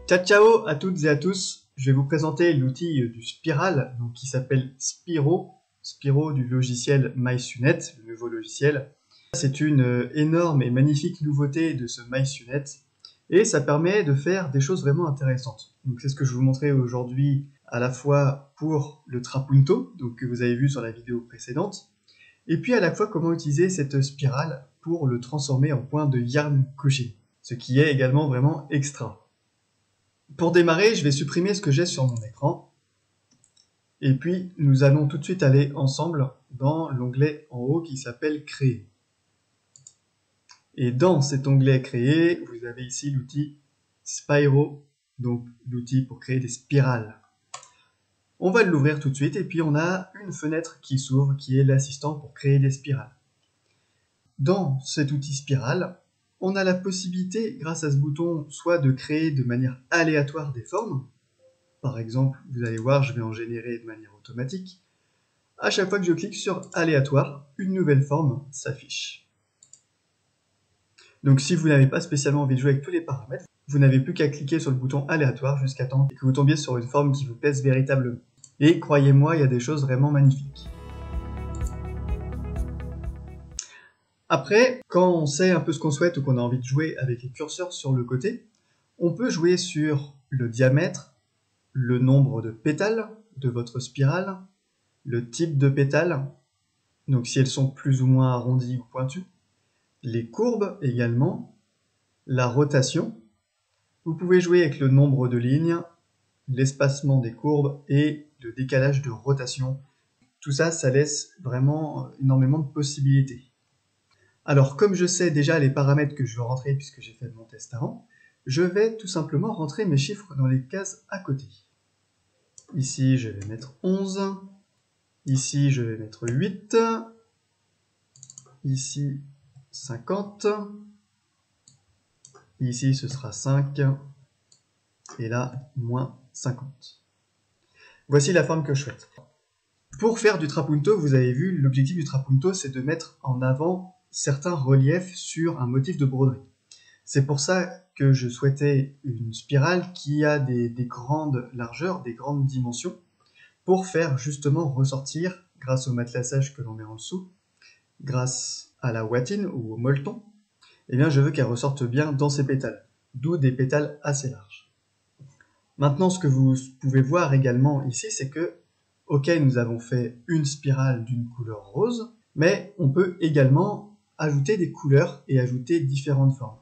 Ciao ciao à toutes et à tous, je vais vous présenter l'outil du Spiral donc qui s'appelle Spiro du logiciel MySUNet, le nouveau logiciel. C'est une énorme et magnifique nouveauté de ce MySUNet et ça permet de faire des choses vraiment intéressantes. Donc c'est ce que je vais vous montrer aujourd'hui à la fois pour le Trapunto donc que vous avez vu sur la vidéo précédente et puis à la fois comment utiliser cette spirale pour le transformer en point de yarn couché, ce qui est également vraiment extra. Pour démarrer, je vais supprimer ce que j'ai sur mon écran. Et puis, nous allons tout de suite aller ensemble dans l'onglet en haut qui s'appelle Créer. Et dans cet onglet Créer, vous avez ici l'outil Spiro, donc l'outil pour créer des spirales. On va l'ouvrir tout de suite et puis on a une fenêtre qui s'ouvre qui est l'assistant pour créer des spirales. Dans cet outil spirale, on a la possibilité, grâce à ce bouton, soit de créer de manière aléatoire des formes. Par exemple, vous allez voir, je vais en générer de manière automatique. À chaque fois que je clique sur aléatoire, une nouvelle forme s'affiche. Donc si vous n'avez pas spécialement envie de jouer avec tous les paramètres, vous n'avez plus qu'à cliquer sur le bouton aléatoire jusqu'à temps que vous tombiez sur une forme qui vous plaise véritablement. Et croyez-moi, il y a des choses vraiment magnifiques. Après, quand on sait un peu ce qu'on souhaite ou qu'on a envie de jouer avec les curseurs sur le côté, on peut jouer sur le diamètre, le nombre de pétales de votre spirale, le type de pétales, donc si elles sont plus ou moins arrondies ou pointues, les courbes également, la rotation. Vous pouvez jouer avec le nombre de lignes, l'espacement des courbes et le décalage de rotation. Tout ça, ça laisse vraiment énormément de possibilités. Alors, comme je sais déjà les paramètres que je veux rentrer puisque j'ai fait mon test avant, je vais tout simplement rentrer mes chiffres dans les cases à côté. Ici, je vais mettre 11. Ici, je vais mettre 8. Ici, 50. Ici, ce sera 5. Et là, moins 50. Voici la forme que je souhaite. Pour faire du Trapunto, vous avez vu, l'objectif du Trapunto, c'est de mettre en avant certains reliefs sur un motif de broderie. C'est pour ça que je souhaitais une spirale qui a des grandes largeurs, des grandes dimensions, pour faire justement ressortir, grâce au matelassage que l'on met en dessous, grâce à la ouatine ou au molleton, eh bien je veux qu'elle ressorte bien dans ses pétales, d'où des pétales assez larges. Maintenant, ce que vous pouvez voir également ici, c'est que, ok, nous avons fait une spirale d'une couleur rose, mais on peut également ajouter des couleurs et ajouter différentes formes.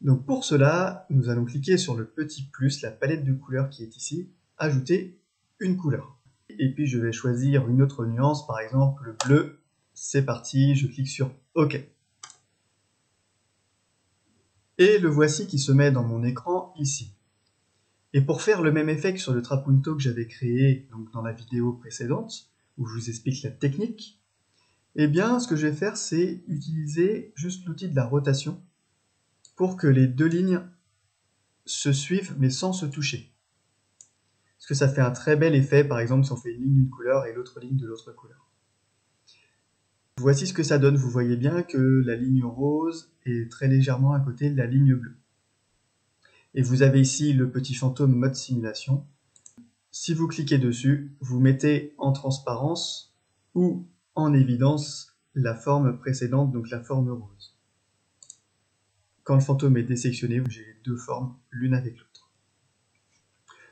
Donc pour cela, nous allons cliquer sur le petit plus, la palette de couleurs qui est ici, ajouter une couleur. Et puis je vais choisir une autre nuance, par exemple le bleu. C'est parti, je clique sur OK. Et le voici qui se met dans mon écran ici. Et pour faire le même effet que sur le Trapunto que j'avais créé donc dans la vidéo précédente, où je vous explique la technique, eh bien ce que je vais faire, c'est utiliser juste l'outil de la rotation pour que les deux lignes se suivent mais sans se toucher. Parce que ça fait un très bel effet, par exemple si on fait une ligne d'une couleur et l'autre ligne de l'autre couleur. Voici ce que ça donne, vous voyez bien que la ligne rose est très légèrement à côté de la ligne bleue. Et vous avez ici le petit fantôme mode simulation. Si vous cliquez dessus, vous mettez en transparence ou en évidence la forme précédente, donc la forme rose. Quand le fantôme est désélectionné, j'ai les deux formes l'une avec l'autre.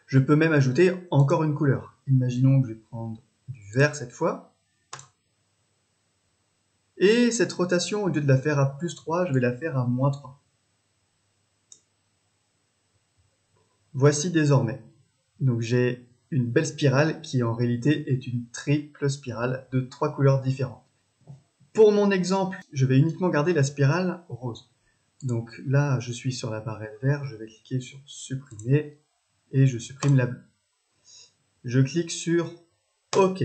Je peux même ajouter encore une couleur. Imaginons que je vais prendre du vert cette fois. Et cette rotation, au lieu de la faire à plus 3, je vais la faire à moins 3. Voici désormais. Donc j'ai une belle spirale qui en réalité est une triple spirale de 3 couleurs différentes. Pour mon exemple, je vais uniquement garder la spirale rose. Donc là, je suis sur la barrette vert, je vais cliquer sur supprimer et je supprime la bleue. Je clique sur OK.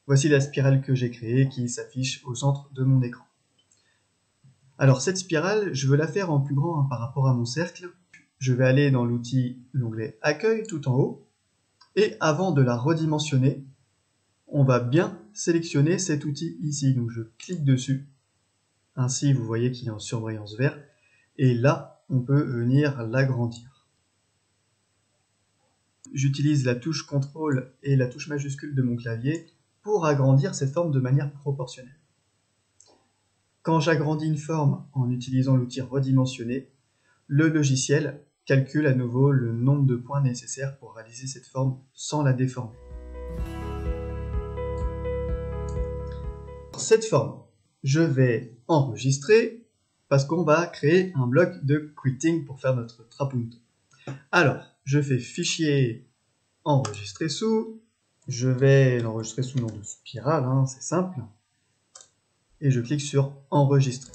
Voici la spirale que j'ai créée qui s'affiche au centre de mon écran. Alors cette spirale, je veux la faire en plus grand par rapport à mon cercle. Je vais aller dans l'onglet Accueil tout en haut. Et avant de la redimensionner, on va bien sélectionner cet outil ici. Donc je clique dessus. Ainsi, vous voyez qu'il est en surbrillance vert. Et là, on peut venir l'agrandir. j'utilise la touche CTRL et la touche majuscule de mon clavier pour agrandir cette forme de manière proportionnelle. Quand j'agrandis une forme en utilisant l'outil redimensionner, le logiciel calcule à nouveau le nombre de points nécessaires pour réaliser cette forme sans la déformer. Cette forme, je vais enregistrer parce qu'on va créer un bloc de quilting pour faire notre trapunto. Alors, je fais fichier enregistrer sous, je vais l'enregistrer sous le nom de spirale, c'est simple, et je clique sur enregistrer.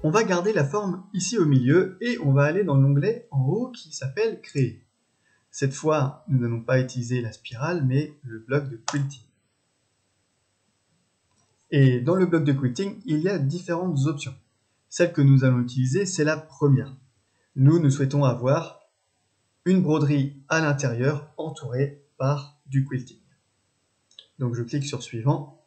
On va garder la forme ici au milieu et on va aller dans l'onglet en haut qui s'appelle créer. Cette fois, nous n'allons pas utiliser la spirale, mais le bloc de quilting. Et dans le bloc de quilting, il y a différentes options. Celle que nous allons utiliser, c'est la première. Nous souhaitons avoir une broderie à l'intérieur entourée par du quilting. Donc je clique sur suivant.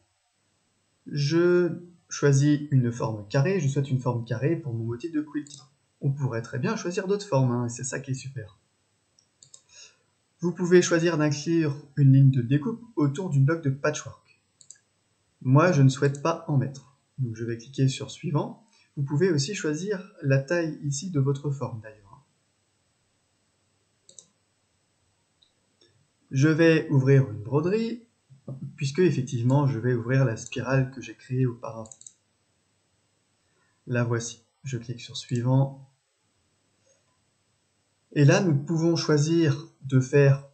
Je choisis une forme carrée. Je souhaite une forme carrée pour mon motif de quilting. On pourrait très bien choisir d'autres formes, et c'est ça qui est super. Vous pouvez choisir d'inclure une ligne de découpe autour du bloc de patchwork. Moi, je ne souhaite pas en mettre. Donc je vais cliquer sur suivant. Vous pouvez aussi choisir la taille ici de votre forme d'ailleurs. Je vais ouvrir une broderie, puisque effectivement je vais ouvrir la spirale que j'ai créée auparavant. La voici. Je clique sur suivant. Et là, nous pouvons choisir de faire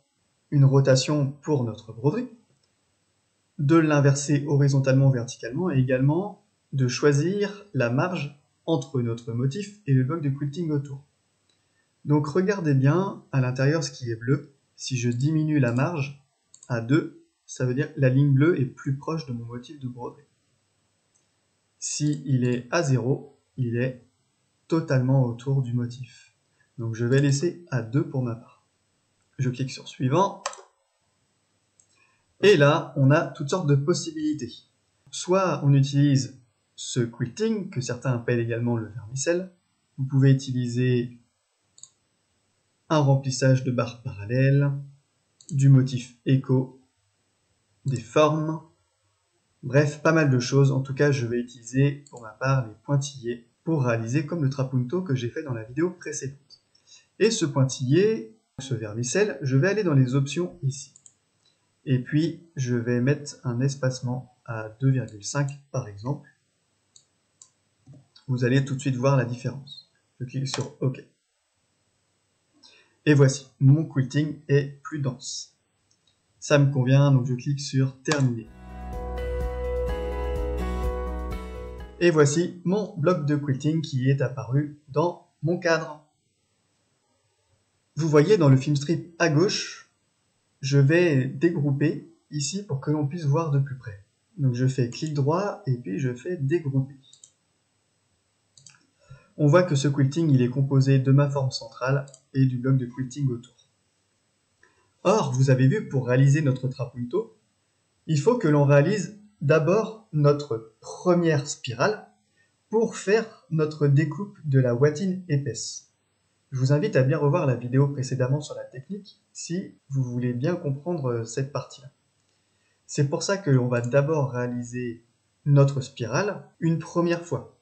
une rotation pour notre broderie, de l'inverser horizontalement ou verticalement, et également de choisir la marge entre notre motif et le bloc de quilting autour. Donc regardez bien à l'intérieur ce qui est bleu. Si je diminue la marge à 2, ça veut dire que la ligne bleue est plus proche de mon motif de broderie. Si il est à 0, il est totalement autour du motif. Donc je vais laisser à 2 pour ma part. Je clique sur suivant. Et là, on a toutes sortes de possibilités. Soit on utilise ce quilting, que certains appellent également le vermicelle. Vous pouvez utiliser un remplissage de barres parallèles, du motif écho, des formes, bref, pas mal de choses. En tout cas, je vais utiliser pour ma part les pointillés pour réaliser comme le trapunto que j'ai fait dans la vidéo précédente. Et ce pointillé, ce vermicelle, je vais aller dans les options ici. Et puis, je vais mettre un espacement à 2,5 par exemple. Vous allez tout de suite voir la différence. Je clique sur OK. Et voici, mon quilting est plus dense. Ça me convient, donc je clique sur terminer. Et voici mon bloc de quilting qui est apparu dans mon cadre. Vous voyez dans le film strip à gauche, je vais dégrouper ici pour que l'on puisse voir de plus près. Donc je fais clic droit et puis je fais dégrouper. On voit que ce quilting il est composé de ma forme centrale et du bloc de quilting autour. Or, vous avez vu, pour réaliser notre trapunto, il faut que l'on réalise d'abord notre première spirale pour faire notre découpe de la watine épaisse. Je vous invite à bien revoir la vidéo précédemment sur la technique si vous voulez bien comprendre cette partie-là. C'est pour ça que l'on va d'abord réaliser notre spirale une première fois.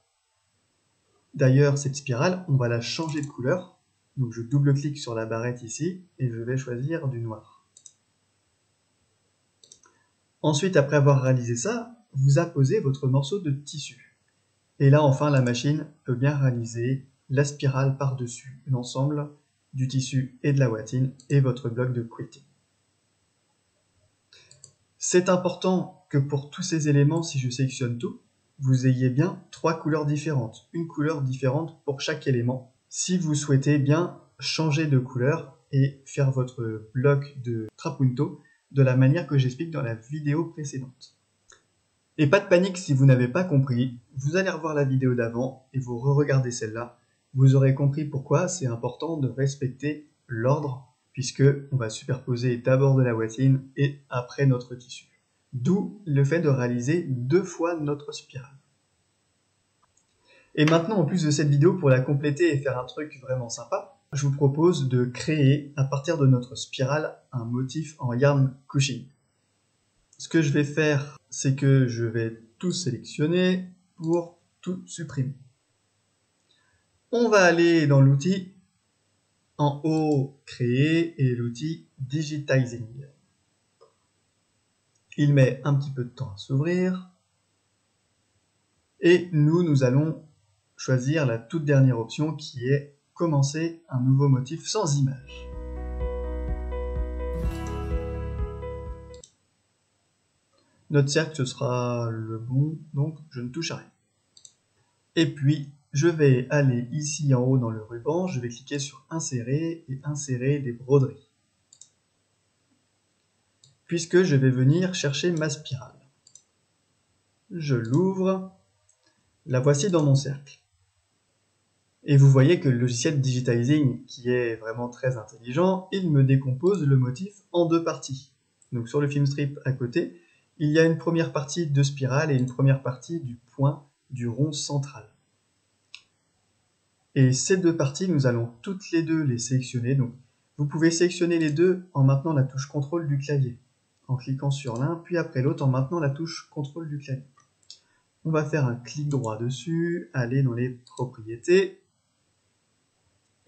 D'ailleurs, cette spirale, on va la changer de couleur. Donc je double-clique sur la barrette ici et je vais choisir du noir. Ensuite, après avoir réalisé ça, vous apposez votre morceau de tissu. Et là, enfin, la machine peut bien réaliser la spirale par-dessus l'ensemble du tissu et de la watine et votre bloc de quilting. C'est important que pour tous ces éléments, si je sélectionne tout, vous ayez bien 3 couleurs différentes, une couleur différente pour chaque élément, si vous souhaitez bien changer de couleur et faire votre bloc de trapunto de la manière que j'explique dans la vidéo précédente. Et pas de panique si vous n'avez pas compris, vous allez revoir la vidéo d'avant et vous re-regardez celle-là, vous aurez compris pourquoi c'est important de respecter l'ordre, puisque on va superposer d'abord de la watine et après notre tissu. D'où le fait de réaliser 2 fois notre spirale. Et maintenant, en plus de cette vidéo, pour la compléter et faire un truc vraiment sympa, je vous propose de créer à partir de notre spirale un motif en yarn couching. Ce que je vais faire, c'est que je vais tout sélectionner pour tout supprimer. On va aller dans l'outil en haut créer et l'outil digitizing. Il met un petit peu de temps à s'ouvrir et nous allons choisir la toute dernière option qui est commencer un nouveau motif sans image. Notre cercle, ce sera le bon, donc je ne touche à rien. Et puis, je vais aller ici en haut dans le ruban, je vais cliquer sur insérer et insérer des broderies. Puisque je vais venir chercher ma spirale. Je l'ouvre, la voici dans mon cercle. Et vous voyez que le logiciel Digitizing, qui est vraiment très intelligent, il me décompose le motif en deux parties. Donc sur le film strip à côté, il y a une première partie de spirale et une première partie du point du rond central. Et ces deux parties, nous allons toutes les deux les sélectionner. Donc vous pouvez sélectionner les deux en maintenant la touche CTRL du clavier, en cliquant sur l'un, puis après l'autre en maintenant la touche CTRL du clavier. On va faire un clic droit dessus, aller dans les propriétés.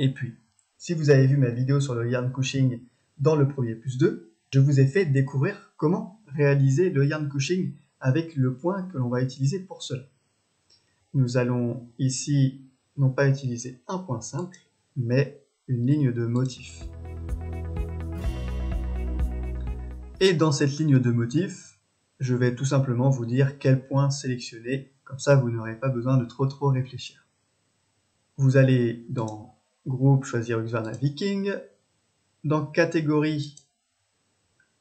Et puis, si vous avez vu ma vidéo sur le yarn couching dans le premier +2, je vous ai fait découvrir comment réaliser le yarn couching avec le point que l'on va utiliser pour cela. Nous allons ici non pas utiliser un point simple, mais une ligne de motif. Et dans cette ligne de motif, je vais tout simplement vous dire quel point sélectionner, comme ça vous n'aurez pas besoin de trop réfléchir. Vous allez dans Groupe, choisir Husqvarna Viking, dans Catégorie,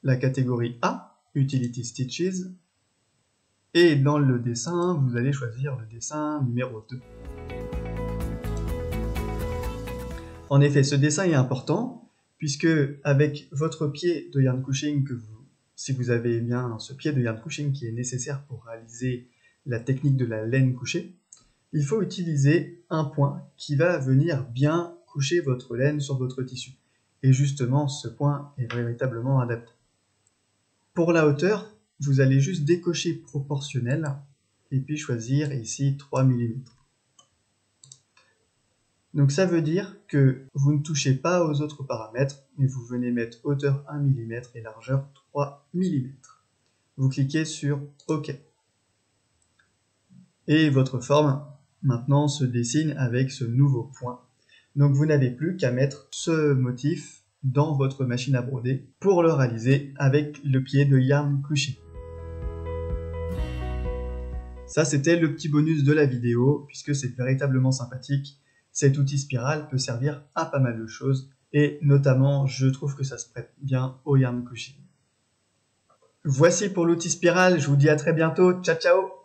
la catégorie A, Utility Stitches, et dans le dessin, vous allez choisir le dessin numéro 2. En effet, ce dessin est important, puisque avec votre pied de yarn couching, si vous avez bien ce pied de yarn couching qui est nécessaire pour réaliser la technique de la laine couchée, il faut utiliser un point qui va venir bien coucher votre laine sur votre tissu. Et justement, ce point est véritablement adapté. Pour la hauteur, vous allez juste décocher proportionnel et puis choisir ici 3 mm. Donc ça veut dire que vous ne touchez pas aux autres paramètres, mais vous venez mettre hauteur 1 mm et largeur 3 mm. Vous cliquez sur OK. Et votre forme maintenant se dessine avec ce nouveau point. Donc vous n'avez plus qu'à mettre ce motif dans votre machine à broder pour le réaliser avec le pied de yarn couching. Ça c'était le petit bonus de la vidéo, puisque c'est véritablement sympathique. Cet outil spirale peut servir à pas mal de choses, et notamment je trouve que ça se prête bien au yarn couching. Voici pour l'outil spirale, je vous dis à très bientôt, ciao ciao.